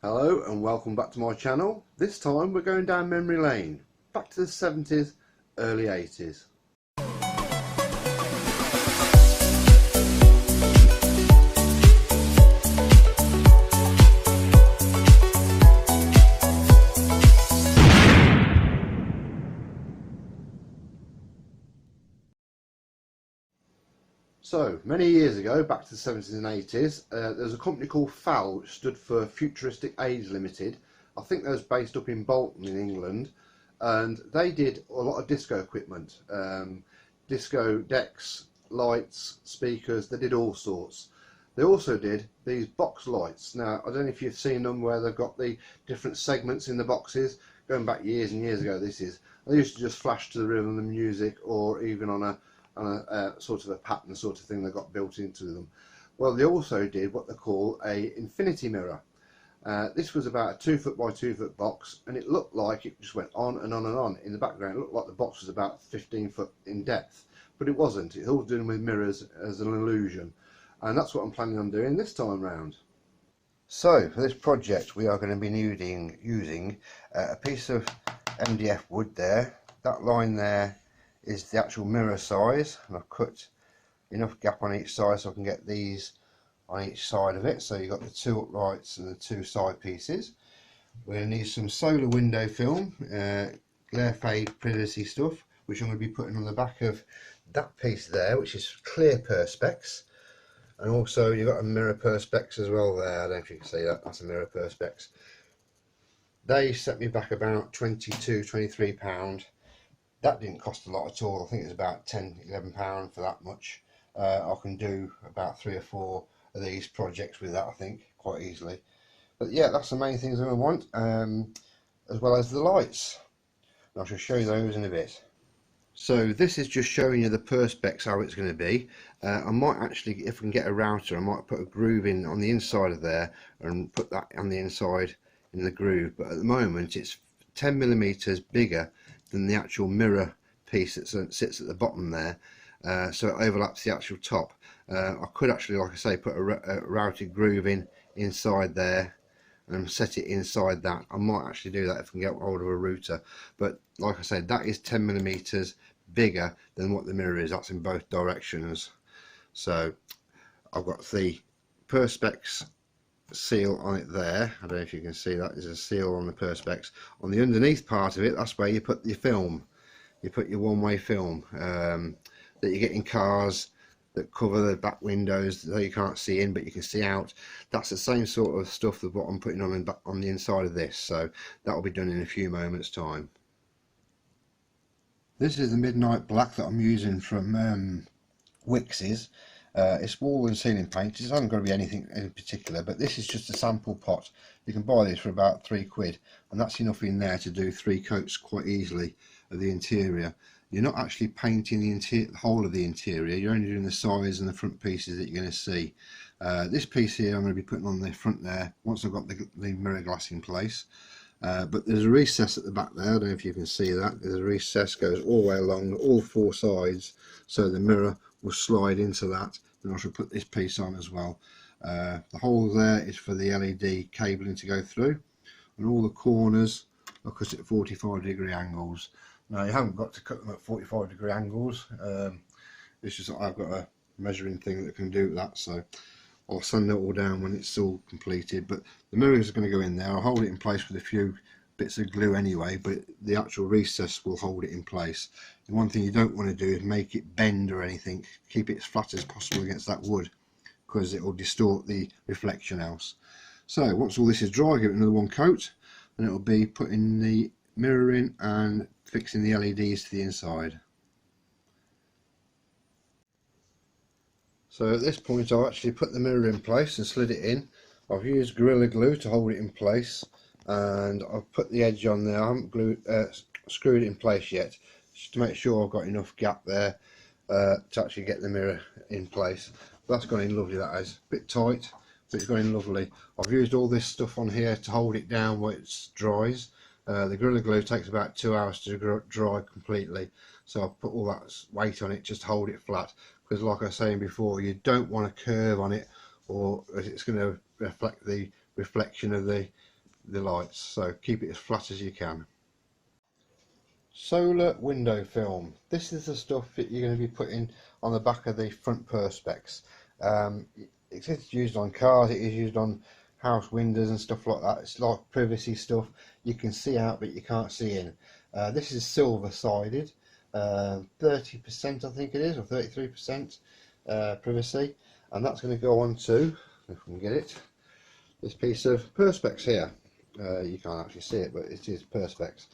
Hello and welcome back to my channel. This time we're going down memory lane, back to the 70s, early 80s. So, many years ago, back to the 70s and 80s, there was a company called V.Log, which stood for Futuristic Age Limited. I think they was based up in Bolton in England, and they did a lot of disco equipment, disco decks, lights, speakers. They did all sorts. They also did these box lights. Now, I don't know if you've seen them where they've got the different segments in the boxes. Going back years and years ago, this is. They used to just flash to the rhythm of the music, or even on a sort of a pattern sort of thing they got built into them. Well, they also did what they call a infinity mirror. This was about a 2 foot by 2 foot box, and it looked like it just went on and on and on in the background. It looked like the box was about 15 foot in depth, but it wasn't. It's all done with mirrors as an illusion, and that's what I'm planning on doing this time round. So for this project we are going to be using a piece of MDF wood there. That line there is the actual mirror size, and I've cut enough gap on each side so I can get these on each side of it. So you've got the 2 uprights and the 2 side pieces. We're going to need some solar window film, glare fade privacy stuff, which I'm going to be putting on the back of that piece there, which is clear perspex. And also you've got a mirror perspex as well there. I don't know if you can see that, that's a mirror perspex. They set me back about £22–23. That didn't cost a lot at all. I think it's about £10–11 for that much. I can do about 3 or 4 of these projects with that, I think, quite easily. But yeah, that's the main things I want, as well as the lights. And I shall show you those in a bit. So this is just showing you the perspex, how it's going to be. I might actually, if I can get a router, I might put a groove in on the inside of there and put that on the inside in the groove. But at the moment it's 10mm bigger than the actual mirror piece that sits at the bottom there, so it overlaps the actual top. I could actually, like I say, put a routed groove inside there and set it inside that. I might actually do that if I can get hold of a router, but like I said, that is 10mm bigger than what the mirror is. That's in both directions. So I've got the perspex seal on it there. I don't know if you can see that. There's a seal on the perspex. On the underneath part of it, that's where you put your film. You put your one-way film that you get in cars that cover the back windows that you can't see in but you can see out. That's the same sort of stuff that what I'm putting on the inside of this, so that will be done in a few moments time. This is the midnight black that I'm using from Wix's. It's wall and ceiling paint. It hasn't got to be anything in particular, but this is just a sample pot. You can buy this for about £3, and that's enough in there to do 3 coats quite easily of the interior. You're not actually painting the whole of the interior, you're only doing the sides and the front pieces that you're going to see. This piece here I'm going to be putting on the front there once I've got the mirror glass in place. But there's a recess at the back there. I don't know if you can see that. There's a recess, goes all the way along all 4 sides, so the mirror will slide into that. Then I shall put this piece on as well. The hole there is for the LED cabling to go through, and all the corners are cut at 45-degree angles. Now you haven't got to cut them at 45-degree angles. It's just that I've got a measuring thing that can do that, so I'll sand it all down when it's all completed. But the mirrors are going to go in there. I'll hold it in place with a few bits of glue anyway, but the actual recess will hold it in place. The one thing you don't want to do is make it bend or anything. Keep it as flat as possible against that wood, because it will distort the reflection else. So once all this is dry, give it another 1 coat, and it will be putting the mirror in and fixing the LEDs to the inside. So at this point I've actually put the mirror in place and slid it in. I've used Gorilla Glue to hold it in place, and I've put the edge on there. I haven't screwed it in place yet, just to make sure I've got enough gap there to actually get the mirror in place. But that's gone in lovely, that is. A bit tight, but it's gone in lovely. I've used all this stuff on here to hold it down while it dries. The Gorilla Glue takes about 2 hours to dry completely, so I've put all that weight on it just to hold it flat, because like I was saying before, you don't want a curve on it, or it's going to reflect the reflection of the the lights, so keep it as flat as you can. Solar window film. This is the stuff that you're going to be putting on the back of the front perspex. It's used on cars, it is used on house windows and stuff like that. It's like privacy stuff. You can see out but you can't see in. This is silver sided, 30% I think it is, or 33% privacy, and that's going to go on to, if we can get it, this piece of perspex here. You can't actually see it, but it is perspex.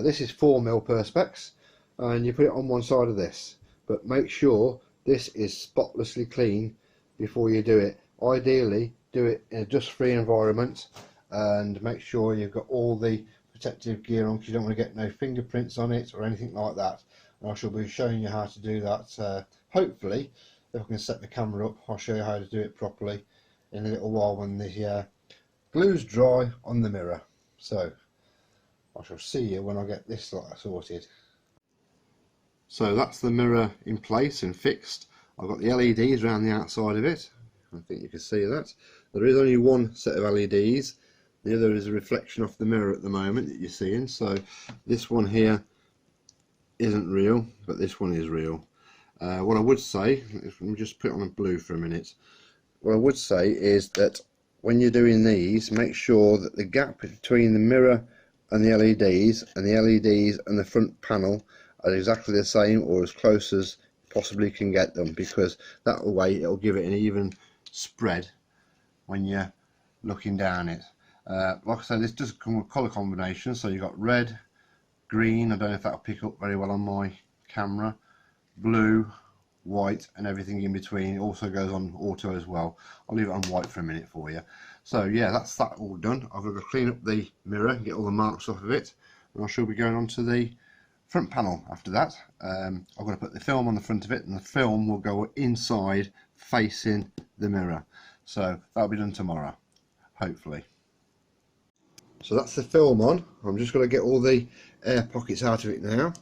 This is 4mm perspex, and you put it on one side of this, but make sure this is spotlessly clean before you do it. Ideally do it in a dust-free environment, and make sure you've got all the protective gear on, because you don't want to get no fingerprints on it or anything like that. And I shall be showing you how to do that. Hopefully, if I can set the camera up, I'll show you how to do it properly in a little while when the glue's dry on the mirror. So I shall see you when I get this sorted. So that's the mirror in place and fixed. I've got the LEDs around the outside of it. I think you can see that. There is only one set of LEDs. The other is a reflection off the mirror at the moment that you're seeing. So this one here isn't real, but this one is real. What I would say, let me just put it on a blue for a minute. What I would say is that when you're doing these, make sure that the gap between the mirror and the LEDs and the front panel are exactly the same, or as close as possibly can get them, because that way it'll give it an even spread when you're looking down it. Like I said, this does come with colour combination, so you've got red, green, I don't know if that'll pick up very well on my camera, blue, white, and everything in between. It also goes on auto as well. I'll leave it on white for a minute for you. So yeah, that's that all done. I've got to clean up the mirror and get all the marks off of it, and I shall be going on to the front panel after that. I'm going to put the film on the front of it, and the film will go inside facing the mirror. So that'll be done tomorrow, hopefully. So that's the film on. I'm just going to get all the air pockets out of it now.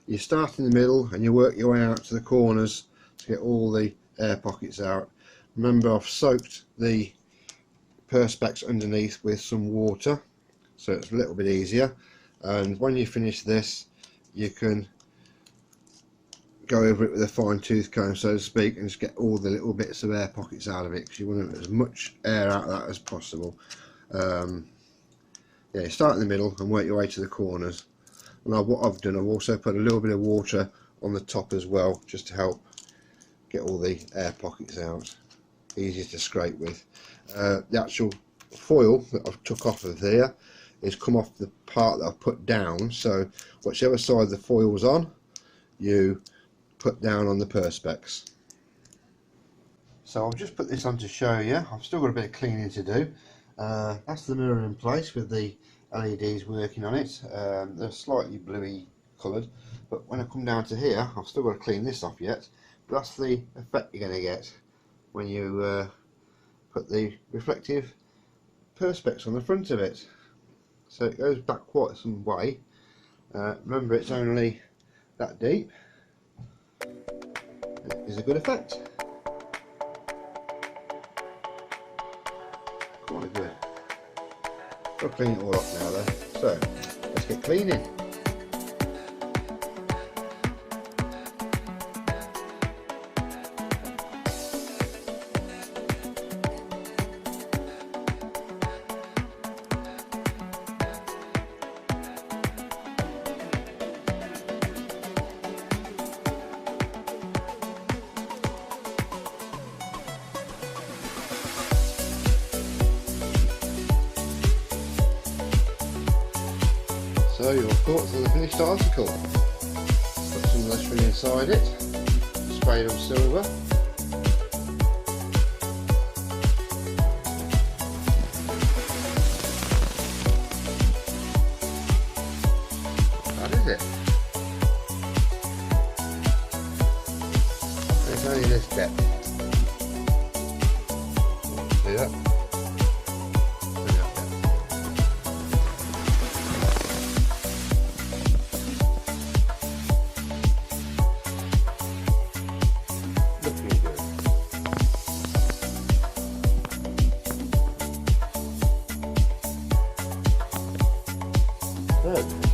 You start in the middle and you work your way out to the corners to get all the air pockets out. Remember, I've soaked the perspex underneath with some water, so it's a little bit easier. And when you finish this, you can go over it with a fine tooth comb, so to speak, and just get all the little bits of air pockets out of it, because you want to get as much air out of that as possible. Yeah, start in the middle and work your way to the corners. And what I've done, I've also put a little bit of water on the top as well, just to help get all the air pockets out. Easy to scrape with. The actual foil that I've took off of there is come off the part that I've put down, so whichever side the foil's on, you put down on the perspex. So I'll just put this on to show you. I've still got a bit of cleaning to do. That's the mirror in place with the LEDs working on it. They're slightly bluey coloured, but when I come down to here, I've still got to clean this off yet. But that's the effect you're going to get when you put the reflective perspex on the front of it. So it goes back quite some way. Remember, it's only that deep. It is a good effect. Quite good. I'll clean it all off now though. So let's get cleaning. So your thoughts on the finished article? Put some lettering inside it, sprayed on silver. That is it. It's only this depth. See that?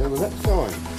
Until the next time.